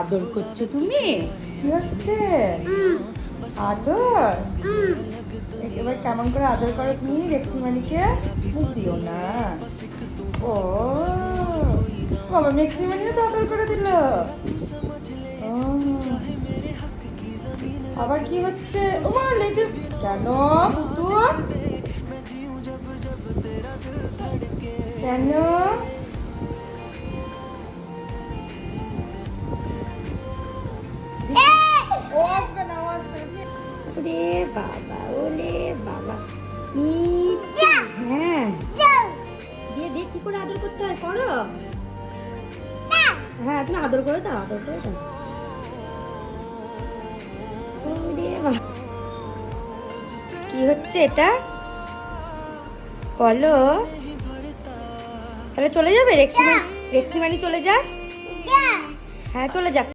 আদর করছো তুমি? কি হচ্ছে আদর? এবার কেমন করে আদর করো তুমি রেক্সিমানিকে? মুখ দিও না। ও বাবা, রেক্সিমানিও তো আদর করে দিল। ও, আবার কি হচ্ছে? ওমা লেজে কেন পুতুল? কেন? ওরে বাবা, ওরে বাবা, হ্যাঁ দিয়ে দিয়ে কি করে আদর করতে হয় করো। হ্যাঁ তুমি আদর করে দাও, আদর করে দাও। ওরে বাবা, কি হচ্ছে এটা বলো? তাহলে চলে যাবে রেক্সিমানি চলে যাক। হ্যাঁ চলে যাক।